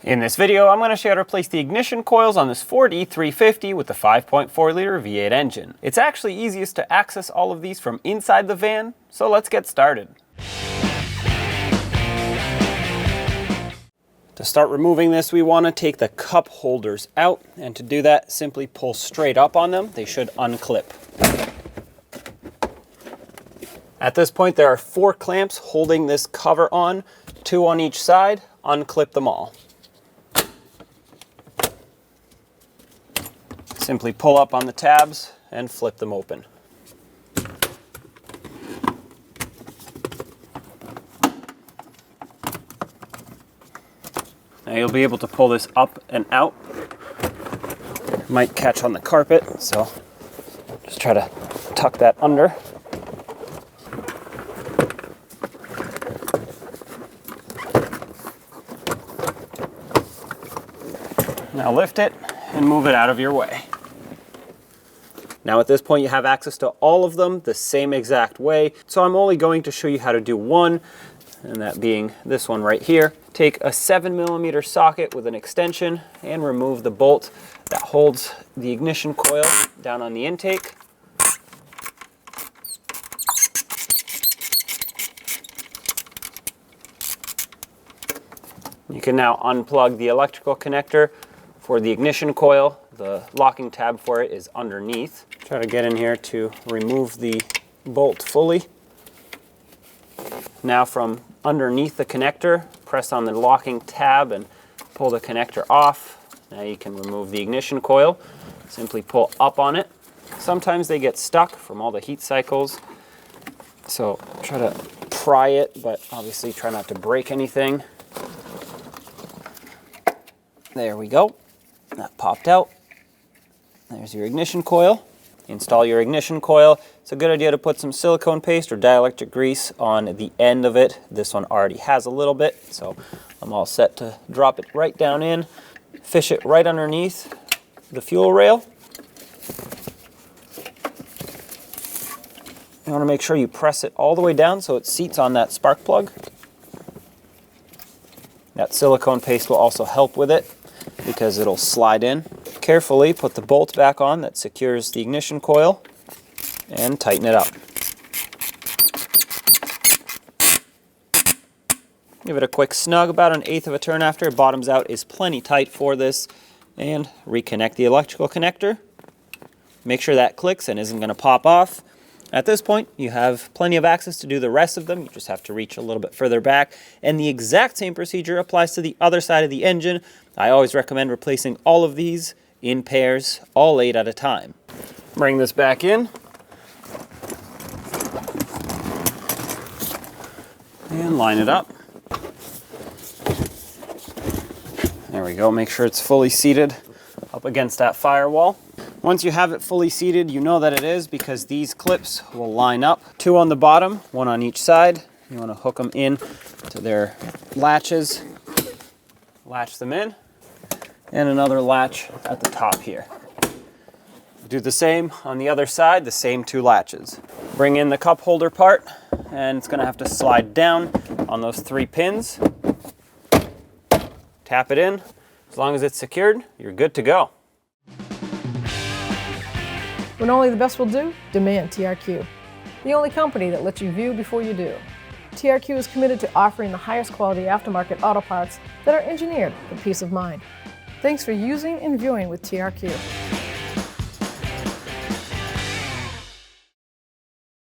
In this video, I'm going to show you how to replace the ignition coils on this Ford E-350 with the 5.4 liter V8 engine. It's actually easiest to access all of these from inside the van, so let's get started. To start removing this, we want to take the cup holders out, and to do that, simply pull straight up on them. They should unclip. At this point, there are 4 clamps holding this cover on, 2 on each side. Unclip them all. Simply pull up on the tabs and flip them open. Now you'll be able to pull this up and out. It might catch on the carpet, so just try to tuck that under. Now lift it and move it out of your way. Now at this point you have access to all of them the same exact way, so I'm only going to show you how to do one, and that being this one right here. Take a 7mm socket with an extension and remove the bolt that holds the ignition coil down on the intake. You can now unplug the electrical connector for the ignition coil. The locking tab for it is underneath. Try to get in here to remove the bolt fully. Now from underneath the connector, press on the locking tab and pull the connector off. Now you can remove the ignition coil. Simply pull up on it. Sometimes they get stuck from all the heat cycles, so try to pry it, but obviously try not to break anything. There we go. That popped out. There's your ignition coil. Install your ignition coil. It's a good idea to put some silicone paste or dielectric grease on the end of it. This one already has a little bit, so I'm all set to drop it right down in. Fish it right underneath the fuel rail. You want to make sure you press it all the way down so it seats on that spark plug. That silicone paste will also help with it because it'll slide in. Carefully put the bolt back on that secures the ignition coil and tighten it up. Give it a quick snug, about 1/8 of a turn after. Bottoms out is plenty tight for this. And reconnect the electrical connector. Make sure that clicks and isn't going to pop off. At this point, you have plenty of access to do the rest of them. You just have to reach a little bit further back. And the exact same procedure applies to the other side of the engine. I always recommend replacing all of these in pairs, all 8 at a time. Bring this back in. And line it up. There we go. Make sure it's fully seated up against that firewall. Once you have it fully seated, you know that it is because these clips will line up. 2 on the bottom, 1 on each side. You want to hook them in to their latches. Latch them in. And another latch at the top here. Do the same on the other side, the same 2 latches. Bring in the cup holder part, and it's going to have to slide down on those 3 pins. Tap it in. As long as it's secured, you're good to go. When only the best will do, demand TRQ. The only company that lets you view before you do. TRQ is committed to offering the highest quality aftermarket auto parts that are engineered for peace of mind. Thanks for using and viewing with TRQ.